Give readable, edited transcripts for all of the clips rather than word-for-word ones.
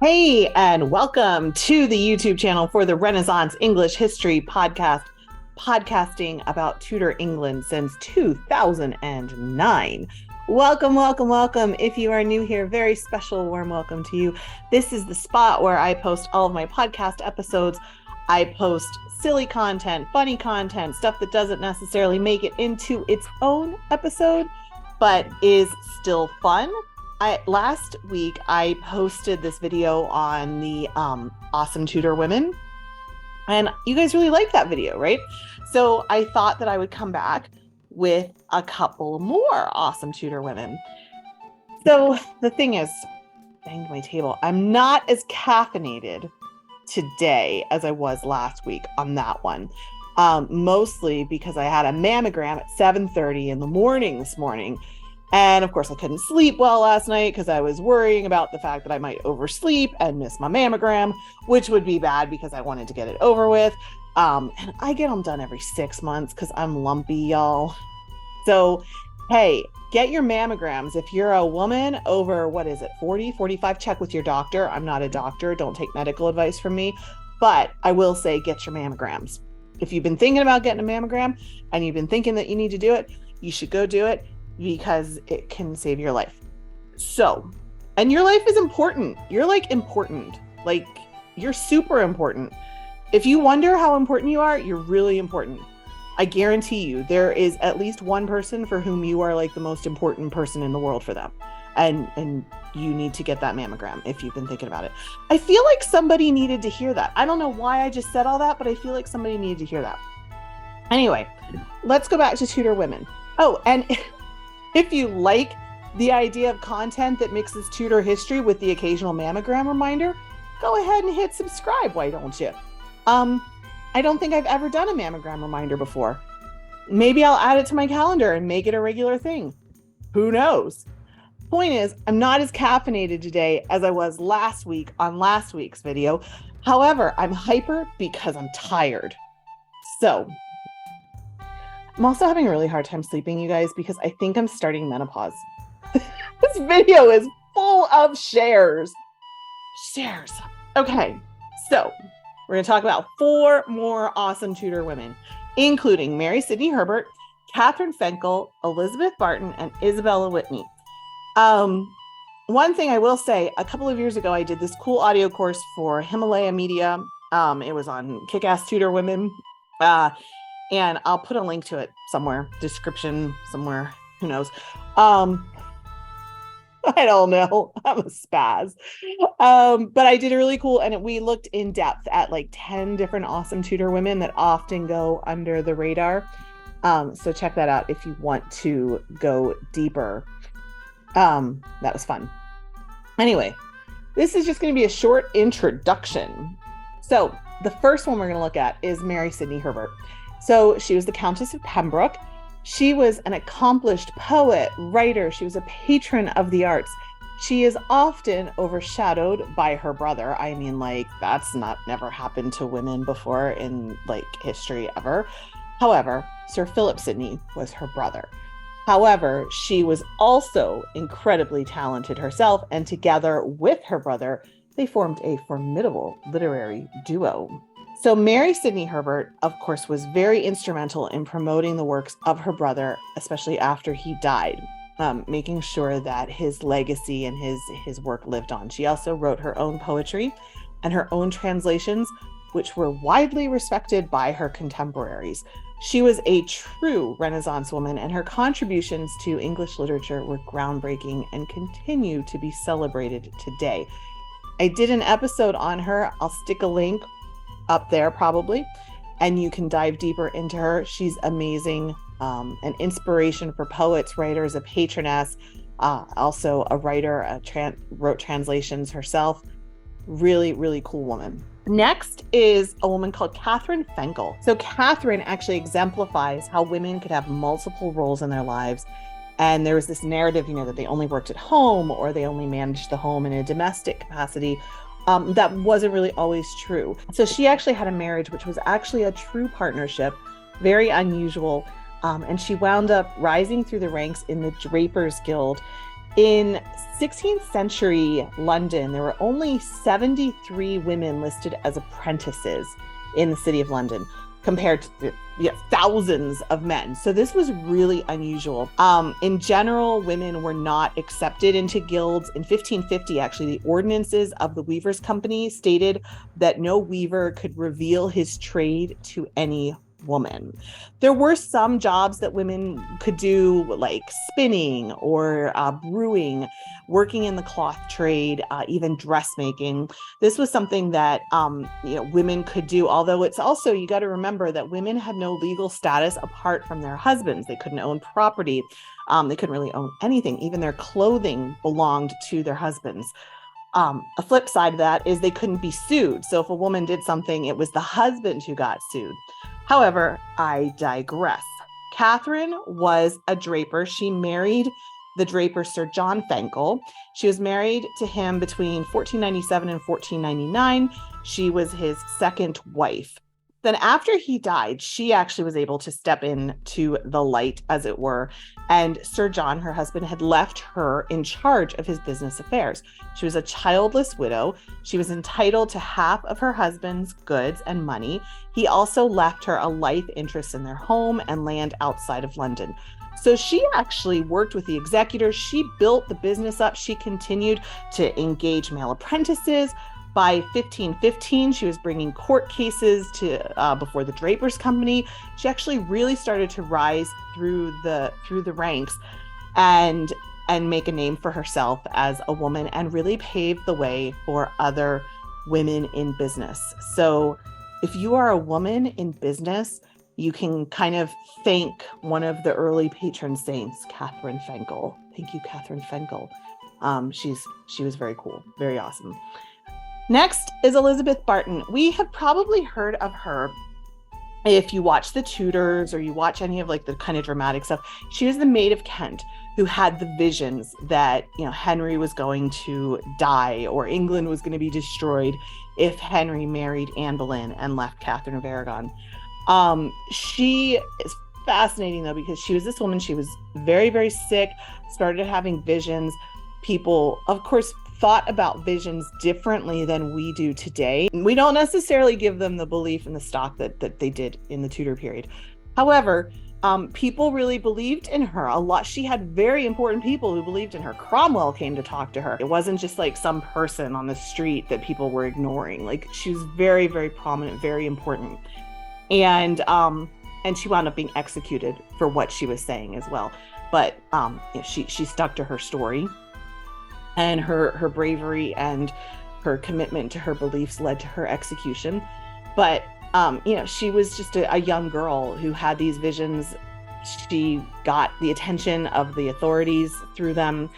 Hey, and welcome to the YouTube channel for the Renaissance English History Podcast, podcasting about Tudor England since 2009. Welcome, welcome, welcome. If you are new here, very special warm welcome to you. This is the spot where I post all of my podcast episodes. I post silly content, funny content, stuff that doesn't necessarily make it into its own episode, but is still fun. Last week, I posted this video on the awesome Tudor women, and you guys really liked that video, right? So I thought that I would come back with a couple more awesome Tudor women. So the thing is, banged my table, I'm not as caffeinated today as I was last week on that one. Mostly because I had a mammogram at 7:30 in the morning this morning. And of course, I couldn't sleep well last night because I was worrying about the fact that I might oversleep and miss my mammogram, which would be bad because I wanted to get it over with. And I get them done every 6 months because I'm lumpy, y'all. So, hey, get your mammograms. If you're a woman over, 40, 45, check with your doctor. I'm not a doctor. Don't take medical advice from me. But I will say, get your mammograms. If you've been thinking about getting a mammogram and you've been thinking that you need to do it, you should go do it, because it can save your life. So, and your life is important. You're important. You're super important. If you wonder how important you are, you're really important. I guarantee you there is at least one person for whom you are like the most important person in the world for them. And you need to get that mammogram if you've been thinking about it. I feel like somebody needed to hear that. I don't know why I just said all that, but I feel like somebody needed to hear that. Anyway, let's go back to Tudor women. Oh, and if you like the idea of content that mixes Tudor history with the occasional mammogram reminder, go ahead and hit subscribe, why don't you? I don't think I've ever done a mammogram reminder before. Maybe I'll add it to my calendar and make it a regular thing. Who knows? Point is, I'm not as caffeinated today as I was last week on last week's video. However, I'm hyper because I'm tired. So, I'm also having a really hard time sleeping, you guys, because I think I'm starting menopause. This video is full of shares. Okay, so we're going to talk about 4 more awesome Tudor women, including Mary Sidney Herbert, Catherine Finkel, Elizabeth Barton, and Isabella Whitney. One thing I will say, a couple of years ago, I did this cool audio course for Himalaya Media. It was on Kickass Tudor women. And I'll put a link to it somewhere, description somewhere, who knows. I don't know. I'm a spaz. But I did a really cool, and we looked in depth at like 10 different awesome Tudor women that often go under the radar. So check that out if you want to go deeper. That was fun. Anyway, this is just going to be a short introduction. So the first one we're going to look at is Mary Sidney Herbert. So she was the Countess of Pembroke. She was an accomplished poet, writer. She was a patron of the arts. She is often overshadowed by her brother. I mean, that's never happened to women before in history ever. However, Sir Philip Sidney was her brother. However, she was also incredibly talented herself, and together with her brother, they formed a formidable literary duo. So Mary Sidney Herbert, of course, was very instrumental in promoting the works of her brother, especially after he died, making sure that his legacy and his work lived on. She also wrote her own poetry and her own translations, which were widely respected by her contemporaries. She was a true Renaissance woman, and her contributions to English literature were groundbreaking and continue to be celebrated today. I did an episode on her. I'll stick a link up there probably, and you can dive deeper into her. She's amazing, an inspiration for poets, writers, a patroness, also a writer, wrote translations herself. Really, really cool woman. Next is a woman called Catherine Finkel. So Catherine actually exemplifies how women could have multiple roles in their lives. And there was this narrative, that they only worked at home or they only managed the home in a domestic capacity. That wasn't really always true. So she actually had a marriage which was actually a true partnership, very unusual. And she wound up rising through the ranks in the Drapers Guild In 16th century London, there were only 73 women listed as apprentices in the city of London, compared to thousands of men. So this was really unusual. In general, women were not accepted into guilds. In 1550, actually, the ordinances of the Weavers' Company stated that no weaver could reveal his trade to any woman. There were some jobs that women could do, like spinning or brewing, working in the cloth trade, even dressmaking. This was something that women could do, although it's also, you got to remember that women had no legal status apart from their husbands. They couldn't own property. They couldn't really own anything. Even their clothing belonged to their husbands. A flip side of that is they couldn't be sued. So if a woman did something, it was the husband who got sued. However, I digress. Catherine was a draper. She married the draper Sir John Finkel. She was married to him between 1497 and 1499. She was his second wife. Then after he died, she actually was able to step into the light, as it were. And Sir John, her husband, had left her in charge of his business affairs. She was a childless widow. She was entitled to half of her husband's goods and money. He also left her a life interest in their home and land outside of London. So she actually worked with the executors. She built the business up. She continued to engage male apprentices. By 1515, she was bringing court cases to before the Drapers' Company. She actually really started to rise through the ranks and make a name for herself as a woman, and really paved the way for other women in business. So if you are a woman in business, you can kind of thank one of the early patron saints, Catherine Finkel. Thank you, Catherine Finkel. She was very cool, very awesome. Next is Elizabeth Barton. We have probably heard of her if you watch the Tudors or you watch any of like the kind of dramatic stuff. She was the Maid of Kent who had the visions that, Henry was going to die or England was going to be destroyed if Henry married Anne Boleyn and left Catherine of Aragon. She is fascinating though, because she was this woman. She was very, very sick, started having visions. People, of course, thought about visions differently than we do today. We don't necessarily give them the belief and the stock that they did in the Tudor period. However, people really believed in her a lot. She had very important people who believed in her. Cromwell came to talk to her. It wasn't just like some person on the street that people were ignoring. Like, she was very, very prominent, very important. And she wound up being executed for what she was saying as well. But she stuck to her story. And her bravery and her commitment to her beliefs led to her execution. But, she was just a young girl who had these visions. She got the attention of the authorities through them.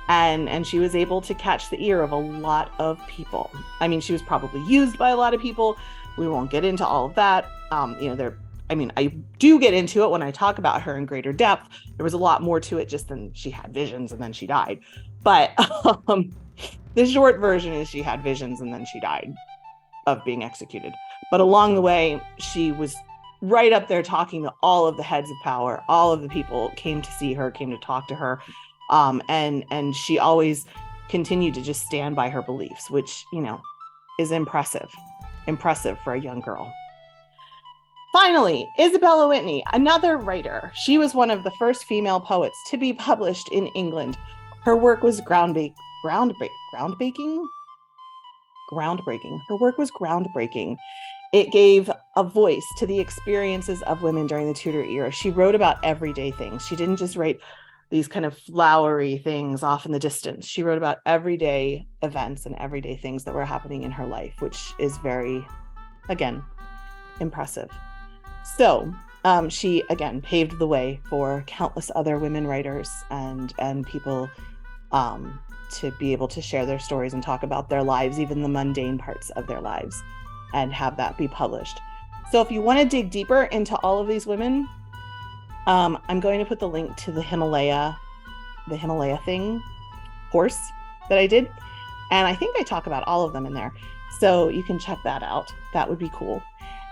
And she was able to catch the ear of a lot of people. I mean, she was probably used by a lot of people. We won't get into all of that. I do get into it when I talk about her in greater depth. There was a lot more to it just than she had visions and then she died. But the short version is she had visions and then she died of being executed. But along the way, she was right up there talking to all of the heads of power. All of the people came to see her, came to talk to her. And she always continued to just stand by her beliefs, which, is impressive for a young girl. Finally, Isabella Whitney, another writer. She was one of the first female poets to be published in England. Her work was groundbreaking. Her work was groundbreaking. It gave a voice to the experiences of women during the Tudor era. She wrote about everyday things. She didn't just write these kind of flowery things off in the distance. She wrote about everyday events and everyday things that were happening in her life, which is very, again, impressive. So she, again, paved the way for countless other women writers and people to be able to share their stories and talk about their lives, even the mundane parts of their lives, and have that be published. So if you want to dig deeper into all of these women, I'm going to put the link to the Himalaya thing course that I did. And I think I talk about all of them in there. So you can check that out. That would be cool.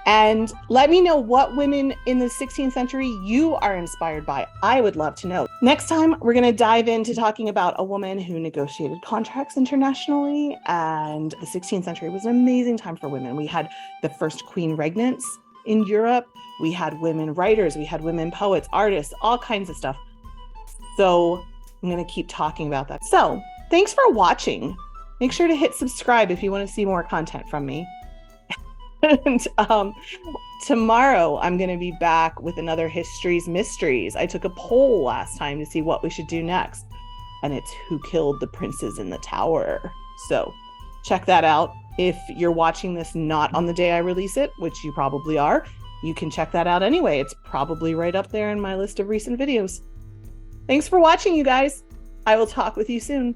And let me know what women in the 16th century you are inspired by. I would love to know. Next time, we're going to dive into talking about a woman who negotiated contracts internationally. And the 16th century was an amazing time for women. We had the first queen regnants in Europe. We had women writers. We had women poets, artists, all kinds of stuff. So I'm going to keep talking about that. So thanks for watching. Make sure to hit subscribe if you want to see more content from me. And tomorrow I'm going to be back with another History's Mysteries. I took a poll last time to see what we should do next, and it's who killed the princes in the tower. So check that out. If you're watching this not on the day I release it, which you probably are, you can check that out anyway. It's probably right up there in my list of recent videos. Thanks for watching, you guys. I will talk with you soon.